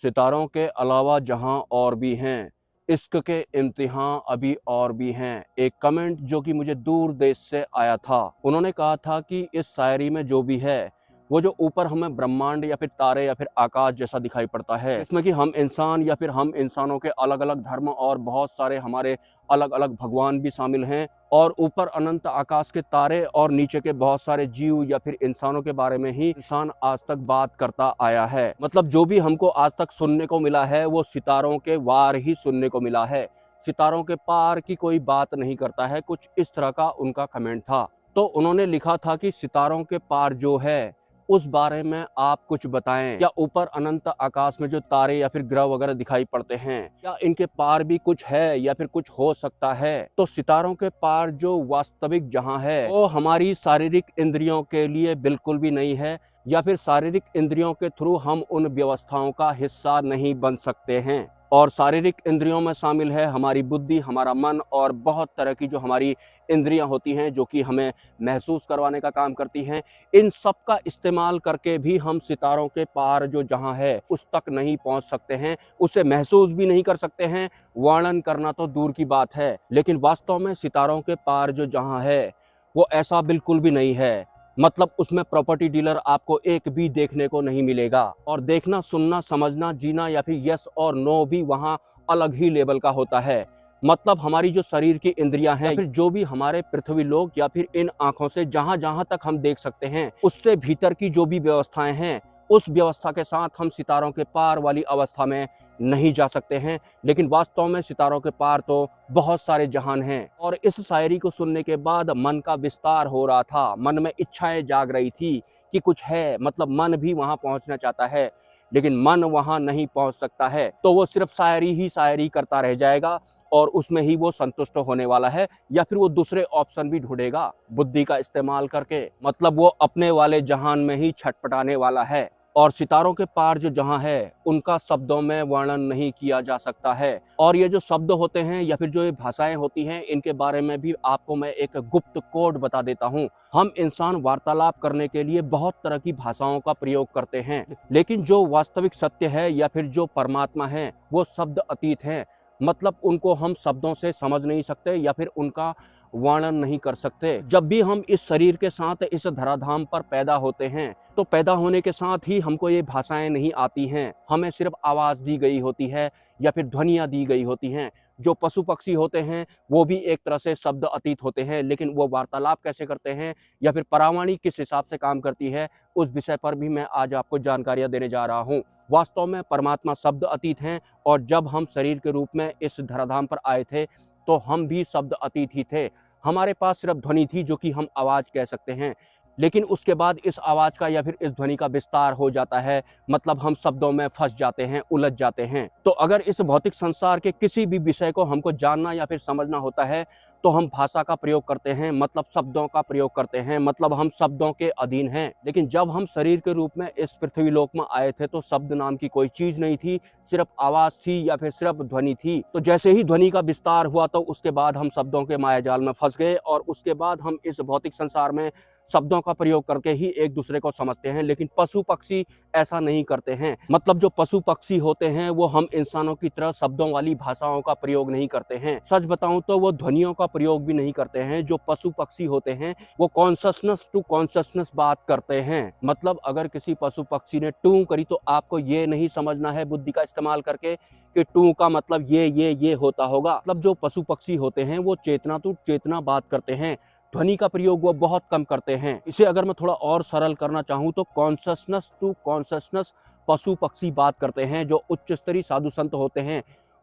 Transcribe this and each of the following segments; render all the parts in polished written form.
सितारों के अलावा जहां और भी हैं, इश्क के इम्तिहान अभी और भी हैं। एक कमेंट जो कि मुझे दूर देश से आया था, उन्होंने कहा था कि इस शायरी में जो भी है, वो जो ऊपर हमें ब्रह्मांड या फिर तारे या फिर आकाश जैसा दिखाई पड़ता है, इसमें कि हम इंसान या फिर हम इंसानों के अलग अलग धर्म और बहुत सारे हमारे अलग अलग भगवान भी शामिल हैं, और ऊपर अनंत आकाश के तारे और नीचे के बहुत सारे जीव या फिर इंसानों के बारे में ही इंसान आज तक बात करता आया है। मतलब जो भी हमको आज तक सुनने को मिला है वो सितारों के वार ही सुनने को मिला है, सितारों के पार की कोई बात नहीं करता है। कुछ इस तरह का उनका कमेंट था। तो उन्होंने लिखा था कि सितारों के पार जो है उस बारे में आप कुछ बताएं। या ऊपर अनंत आकाश में जो तारे या फिर ग्रह वगैरह दिखाई पड़ते हैं, क्या इनके पार भी कुछ है या फिर कुछ हो सकता है? तो सितारों के पार जो वास्तविक जहां है वो हमारी शारीरिक इंद्रियों के लिए बिल्कुल भी नहीं है, या फिर शारीरिक इंद्रियों के थ्रू हम उन व्यवस्थाओं का हिस्सा नहीं बन सकते हैं। और शारीरिक इंद्रियों में शामिल है हमारी बुद्धि, हमारा मन और बहुत तरह की जो हमारी इंद्रियां होती हैं जो कि हमें महसूस करवाने का काम करती हैं। इन सब का इस्तेमाल करके भी हम सितारों के पार जो जहां है उस तक नहीं पहुंच सकते हैं, उसे महसूस भी नहीं कर सकते हैं, वर्णन करना तो दूर की बात है। लेकिन वास्तव में सितारों के पार जो जहां है वो ऐसा बिल्कुल भी नहीं है। मतलब उसमें प्रॉपर्टी डीलर आपको एक भी देखने को नहीं मिलेगा, और देखना, सुनना, समझना, जीना या फिर यस और नो भी वहाँ अलग ही लेवल का होता है। मतलब हमारी जो शरीर की इंद्रियां हैं या फिर जो भी हमारे पृथ्वी लोक या फिर इन आंखों से जहां जहां तक हम देख सकते हैं, उससे भीतर की जो भी व्यवस्थाएं हैं, उस व्यवस्था के साथ हम सितारों के पार वाली अवस्था में नहीं जा सकते हैं। लेकिन वास्तव में सितारों के पार तो बहुत सारे जहान हैं। और इस शायरी को सुनने के बाद मन का विस्तार हो रहा था, मन में इच्छाएं जाग रही थी कि कुछ है, मतलब मन भी वहां पहुंचना चाहता है, लेकिन मन वहां नहीं पहुंच सकता है। तो वो सिर्फ शायरी ही शायरी करता रह जाएगा और उसमें ही वो संतुष्ट होने वाला है, या फिर वो दूसरे ऑप्शन भी ढूंढेगा बुद्धि का इस्तेमाल करके। मतलब वो अपने वाले जहान में ही छटपटाने वाला है। और सितारों के पार जो जहां है उनका शब्दों में वर्णन नहीं किया जा सकता है। और ये जो शब्द होते हैं या फिर जो ये भाषाएं होती हैं, इनके बारे में भी आपको मैं एक गुप्त कोड बता देता हूं। हम इंसान वार्तालाप करने के लिए बहुत तरह की भाषाओं का प्रयोग करते हैं, लेकिन जो वास्तविक सत्य है या फिर जो परमात्मा है वो शब्द अतीत हैं। मतलब उनको हम शब्दों से समझ नहीं सकते या फिर उनका वर्णन नहीं कर सकते। जब भी हम इस शरीर के साथ इस धराधाम पर पैदा होते हैं, तो पैदा होने के साथ ही हमको ये भाषाएं नहीं आती हैं, हमें सिर्फ आवाज़ दी गई होती है या फिर ध्वनियाँ दी गई होती हैं। जो पशु पक्षी होते हैं वो भी एक तरह से शब्द अतीत होते हैं, लेकिन वो वार्तालाप कैसे करते हैं या फिर परावाणी किस हिसाब से काम करती है, उस विषय पर भी मैं आज आपको जानकारियाँ देने जा रहा हूँ। वास्तव में परमात्मा शब्द अतीत हैं, और जब हम शरीर के रूप में इस धराधाम पर आए थे तो हम भी शब्द अतीत ही थे। हमारे पास सिर्फ ध्वनि थी जो कि हम आवाज़ कह सकते हैं, लेकिन उसके बाद इस आवाज़ का या फिर इस ध्वनि का विस्तार हो जाता है। मतलब हम शब्दों में फंस जाते हैं, उलझ जाते हैं। तो अगर इस भौतिक संसार के किसी भी विषय को हमको जानना या फिर समझना होता है तो हम भाषा का प्रयोग करते हैं, मतलब शब्दों का प्रयोग करते हैं, मतलब हम शब्दों के अधीन हैं। लेकिन जब हम शरीर के रूप में इस पृथ्वी लोक में आए थे तो शब्द नाम की कोई चीज नहीं थी, सिर्फ आवाज थी या फिर सिर्फ ध्वनि थी। तो जैसे ही ध्वनि का विस्तार हुआ तो उसके बाद हम शब्दों के मायाजाल में फंस गए, और उसके बाद हम इस भौतिक संसार में शब्दों का प्रयोग करके ही एक दूसरे को समझते हैं। लेकिन पशु पक्षी ऐसा नहीं करते हैं। मतलब जो पशु पक्षी होते हैं वो हम इंसानों की तरह शब्दों वाली भाषाओं का प्रयोग नहीं करते हैं। सच बताऊं तो वो ध्वनियों का प्रयोग भी नहीं करते हैं। जो पशु पक्षी होते हैं वो कॉन्शसनेस टू कॉन्शसनेस बात करते हैं। मतलब अगर किसी पशु पक्षी ने टू करी तो आपको ये नहीं समझना है बुद्धि का इस्तेमाल करके कि टू का मतलब ये होता होगा। मतलब जो पशु पक्षी होते हैं वो चेतना टू चेतना बात करते हैं, ध्वनि का प्रयोग वो बहुत कम करते हैं। इसे अगर मैं थोड़ा और सरल करना चाहूँ तो कॉन्शसनेस टू कॉन्शसनेस पशु पक्षी बात करते हैं। जो उच्च स्तरीय साधु संत होते हैं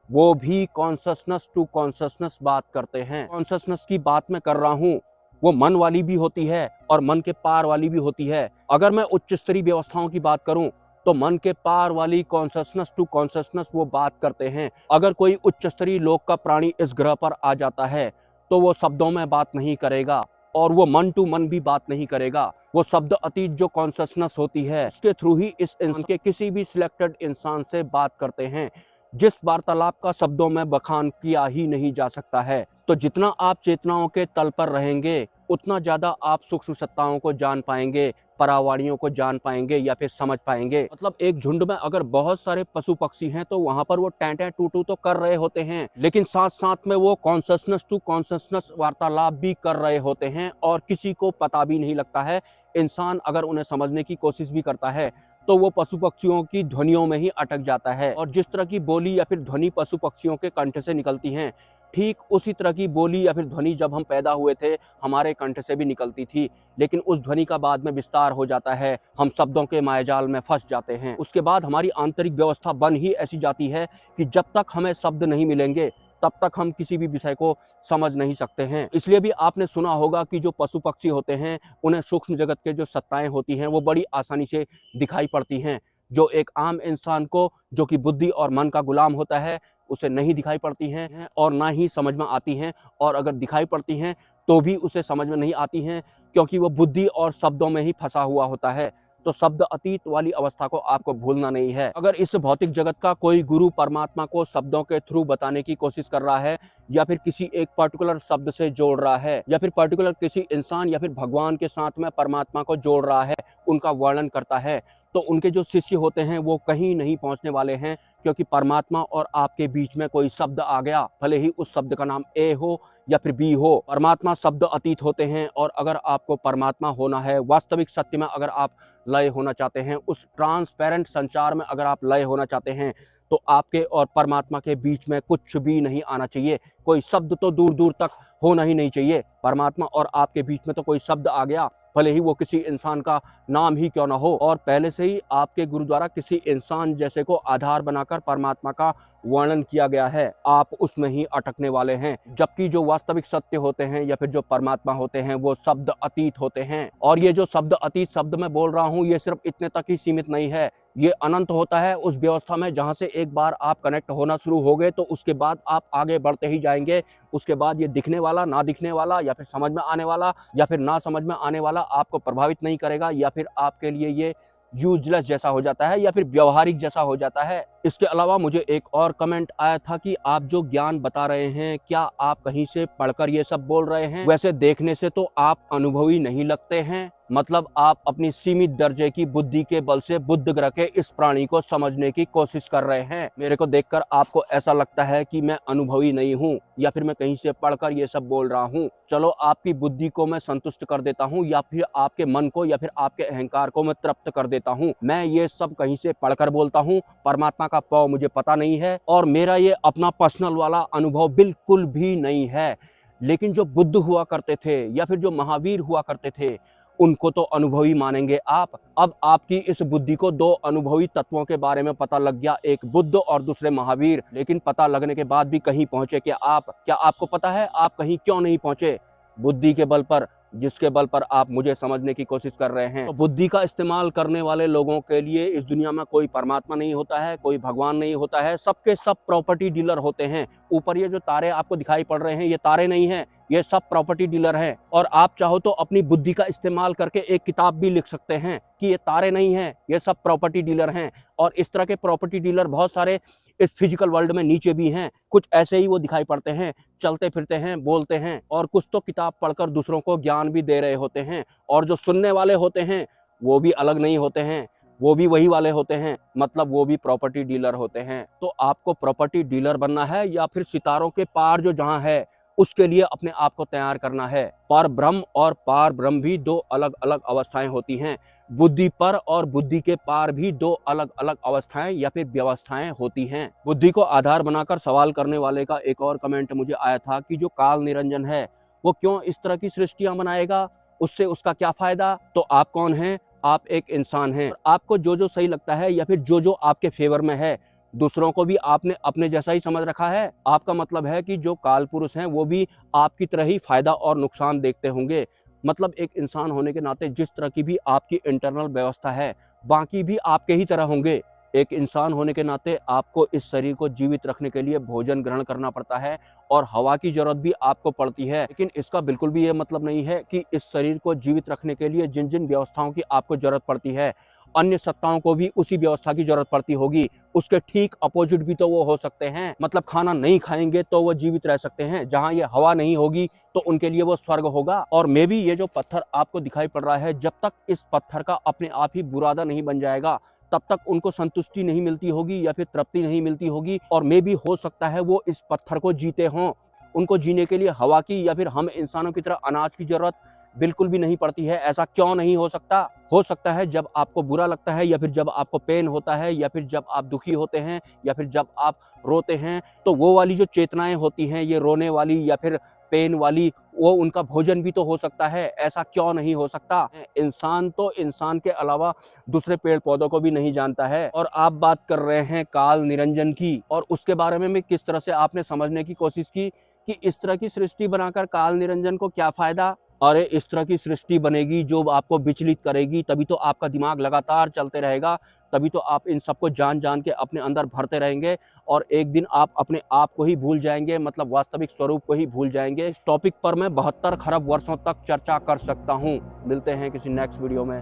वो भी कॉन्शसनेस टू कॉन्शसनेस बात करते हैं। कॉन्शसनेस की बात मैं कर रहा हूँ वो मन वाली भी होती है और मन के पार वाली भी होती है। अगर मैं उच्च स्तरीय व्यवस्थाओं की बात करूं तो मन के पार वाली कॉन्शसनेस टू कॉन्शसनेस वो बात करते हैं। अगर कोई उच्च स्तरीय लोक का प्राणी इस ग्रह पर आ जाता है तो वो शब्दों में बात नहीं करेगा, और वो मन टू मन भी बात नहीं करेगा। वो शब्द अतीत जो कॉन्शसनेस होती है उसके थ्रू ही इस इंसान के किसी भी सिलेक्टेड इंसान से बात करते हैं, जिस वार्तालाप का शब्दों में बखान किया ही नहीं जा सकता है। तो जितना आप चेतनाओं के तल पर रहेंगे उतना ज्यादा आप सूक्ष्म सत्ताओं को जान पाएंगे, परावाड़ियों को जान पाएंगे या फिर समझ पाएंगे। मतलब एक झुंड में अगर बहुत सारे पशु पक्षी हैं तो वहां पर वो टैं टू टू तो कर रहे होते हैं, लेकिन साथ साथ में वो कॉन्शसनेस टू कॉन्शसनेस वार्तालाप भी कर रहे होते हैं और किसी को पता भी नहीं लगता है। इंसान अगर उन्हें समझने की कोशिश भी करता है तो वो पशु पक्षियों की ध्वनियों में ही अटक जाता है। और जिस तरह की बोली या फिर ध्वनि पशु पक्षियों के कंठ से निकलती हैं, ठीक उसी तरह की बोली या फिर ध्वनि जब हम पैदा हुए थे हमारे कंठ से भी निकलती थी, लेकिन उस ध्वनि का बाद में विस्तार हो जाता है, हम शब्दों के मायाजाल में फंस जाते हैं। उसके बाद हमारी आंतरिक व्यवस्था बन ही ऐसी जाती है कि जब तक हमें शब्द नहीं मिलेंगे तब तक हम किसी भी विषय को समझ नहीं सकते हैं। इसलिए भी आपने सुना होगा कि जो पशु पक्षी होते हैं उन्हें सूक्ष्म जगत के जो सत्ताएं होती हैं वो बड़ी आसानी से दिखाई पड़ती हैं, जो एक आम इंसान को, जो कि बुद्धि और मन का गुलाम होता है, उसे नहीं दिखाई पड़ती हैं और ना ही समझ में आती हैं। और अगर दिखाई पड़ती हैं तो भी उसे समझ में नहीं आती हैं, क्योंकि वो बुद्धि और शब्दों में ही फंसा हुआ होता है। तो शब्द अतीत वाली अवस्था को आपको भूलना नहीं है। अगर इस भौतिक जगत का कोई गुरु परमात्मा को शब्दों के थ्रू बताने की कोशिश कर रहा है या फिर किसी एक पर्टिकुलर शब्द से जोड़ रहा है या फिर पर्टिकुलर किसी इंसान या फिर भगवान के साथ में परमात्मा को जोड़ रहा है, उनका वर्णन करता है, तो उनके जो शिष्य होते हैं वो कहीं नहीं पहुंचने वाले हैं, क्योंकि परमात्मा और आपके बीच में कोई शब्द आ गया, भले ही उस शब्द का नाम ए हो या फिर बी हो। परमात्मा शब्द अतीत होते हैं और अगर आपको परमात्मा होना है, वास्तविक सत्य में अगर आप लय होना चाहते हैं, उस ट्रांसपेरेंट संचार में अगर आप लय होना चाहते हैं, तो आपके और परमात्मा के बीच में कुछ भी नहीं आना चाहिए। कोई शब्द तो दूर दूर तक होना ही नहीं चाहिए। परमात्मा और आपके बीच में तो कोई शब्द आ गया, भले ही वो किसी इंसान का नाम ही क्यों ना हो, और पहले से ही आपके गुरु द्वारा किसी इंसान जैसे को आधार बनाकर परमात्मा का वर्णन किया गया है, आप उसमें ही अटकने वाले हैं। जबकि जो वास्तविक सत्य होते हैं या फिर जो परमात्मा होते हैं वो शब्द अतीत होते हैं। और ये जो शब्द अतीत शब्द मैं बोल रहा हूँ ये सिर्फ इतने तक ही सीमित नहीं है, ये अनंत होता है उस व्यवस्था में जहाँ से एक बार आप कनेक्ट होना शुरू हो गए तो उसके बाद आप आगे बढ़ते ही जाएंगे। उसके बाद ये दिखने वाला, ना दिखने वाला, या फिर समझ में आने वाला या फिर ना समझ में आने वाला आपको प्रभावित नहीं करेगा, या फिर आपके लिए ये यूजलेस जैसा हो जाता है या फिर व्यवहारिक जैसा हो जाता है। इसके अलावा मुझे एक और कमेंट आया था कि आप जो ज्ञान बता रहे हैं क्या आप कहीं से पढ़कर ये सब बोल रहे हैं? वैसे देखने से तो आप अनुभवी नहीं लगते हैं, मतलब आप अपनी सीमित दर्जे की बुद्धि के बल से बुद्ध ग्रह के इस प्राणी को समझने की कोशिश कर रहे हैं। मेरे को देखकर आपको ऐसा लगता है कि मैं अनुभवी नहीं हूँ या फिर मैं कहीं से पढ़कर ये सब बोल रहा हूँ। चलो आपकी बुद्धि को मैं संतुष्ट कर देता हूँ या फिर आपके मन को या फिर आपके अहंकार को मैं तृप्त कर देता हूँ। मैं ये सब कहीं से पढ़कर बोलता हूँ, परमात्मा का पाव मुझे पता नहीं है और मेरा ये अपना पर्सनल वाला अनुभव बिल्कुल भी नहीं है। लेकिन जो बुद्ध हुआ करते थे या फिर जो महावीर हुआ करते थे उनको तो अनुभवी मानेंगे आप। अब आपकी इस बुद्धि को दो अनुभवी तत्वों के बारे में पता लग गया, एक बुद्ध और दूसरे महावीर। लेकिन पता लगने के बाद भी कहीं पहुंचे क्या आप? क्या आपको पता है आप कहीं क्यों नहीं पहुंचे? बुद्धि के बल पर, जिसके बल पर आप मुझे समझने की कोशिश कर रहे हैं। तो बुद्धि का इस्तेमाल करने वाले लोगों के लिए इस दुनिया में कोई परमात्मा नहीं होता है, कोई भगवान नहीं होता है, सबके सब प्रॉपर्टी डीलर होते हैं। ऊपर ये जो तारे आपको दिखाई पड़ रहे हैं ये तारे नहीं हैं, ये सब प्रॉपर्टी डीलर हैं। और आप चाहो तो अपनी बुद्धि का इस्तेमाल करके एक किताब भी लिख सकते हैं कि ये तारे नहीं हैं, ये सब प्रॉपर्टी डीलर हैं। और इस तरह के प्रॉपर्टी डीलर बहुत सारे इस फिजिकल वर्ल्ड में नीचे भी हैं। कुछ ऐसे ही वो दिखाई पड़ते हैं, चलते फिरते हैं, बोलते हैं, और कुछ तो किताब पढ़कर दूसरों को ज्ञान भी दे रहे होते हैं। और जो सुनने वाले होते हैं वो भी अलग नहीं होते हैं, वो भी वही वाले होते हैं, मतलब वो भी प्रॉपर्टी डीलर होते हैं। तो आपको प्रॉपर्टी डीलर बनना है या फिर सितारों के पार जो जहां है उसके लिए अपने आप को तैयार करना है। पर ब्रह्म और पार ब्रह्म भी दो अलग अलग अवस्थाएं होती हैं। बुद्धि पर और बुद्धि के पार भी दो अलग अलग अवस्थाएं या फिर व्यवस्थाएं होती हैं। बुद्धि को आधार बनाकर सवाल करने वाले का एक और कमेंट मुझे आया था कि जो काल निरंजन है वो क्यों इस तरह की सृष्टियां बनाएगा, उससे उसका क्या फायदा? तो आप कौन हैं? आप एक इंसान हैं। आपको जो जो सही लगता है या फिर जो जो आपके फेवर में है, दूसरों को भी आपने अपने जैसा ही समझ रखा है। आपका मतलब है कि जो काल पुरुष हैं वो भी आपकी तरह ही फायदा और नुकसान देखते होंगे। मतलब एक इंसान होने के नाते जिस तरह की भी आपकी इंटरनल व्यवस्था है बाकी भी आपके ही तरह होंगे। एक इंसान होने के नाते आपको इस शरीर को जीवित रखने के लिए भोजन ग्रहण करना पड़ता है और हवा की जरूरत भी आपको पड़ती है। लेकिन इसका बिल्कुल भी ये मतलब नहीं है कि इस शरीर को जीवित रखने के लिए जिन जिन व्यवस्थाओं की आपको जरूरत पड़ती है अन्य सत्ताओं को भी उसी व्यवस्था की जरूरत पड़ती होगी। उसके ठीक अपोजिट भी तो वो हो सकते हैं। मतलब खाना नहीं खाएंगे तो वो जीवित रह सकते हैं, जहां ये हवा नहीं होगी तो उनके लिए वो स्वर्ग होगा। और मे भी ये जो पत्थर आपको दिखाई पड़ रहा है, जब तक इस पत्थर का अपने आप ही बुरादा नहीं बन जाएगा तब तक उनको संतुष्टि नहीं मिलती होगी या फिर तृप्ति नहीं मिलती होगी। और मे भी हो सकता है वो इस पत्थर को जीते हों, उनको जीने के लिए हवा की या फिर हम इंसानों की तरह अनाज की जरूरत बिल्कुल भी नहीं पड़ती है। ऐसा क्यों नहीं हो सकता? हो सकता है जब आपको बुरा लगता है या फिर जब आपको पेन होता है या फिर जब आप दुखी होते हैं या फिर जब आप रोते हैं, तो वो वाली जो चेतनाएं होती हैं, ये रोने वाली या फिर पेन वाली, वो उनका भोजन भी तो हो सकता है। ऐसा क्यों नहीं हो सकता? इंसान तो इंसान के अलावा दूसरे पेड़ पौधों को भी नहीं जानता है। और आप बात कर रहे हैं काल निरंजन की, और उसके बारे में किस तरह से आपने समझने की कोशिश की कि इस तरह की सृष्टि बनाकर काल निरंजन को क्या फायदा। अरे इस तरह की सृष्टि बनेगी जो आपको विचलित करेगी, तभी तो आपका दिमाग लगातार चलते रहेगा, तभी तो आप इन सबको जान जान के अपने अंदर भरते रहेंगे और एक दिन आप अपने आप को ही भूल जाएंगे, मतलब वास्तविक स्वरूप को ही भूल जाएंगे। इस टॉपिक पर मैं 72 खरब वर्षों तक चर्चा कर सकता हूँ। मिलते हैं किसी नेक्स्ट वीडियो में।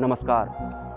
नमस्कार।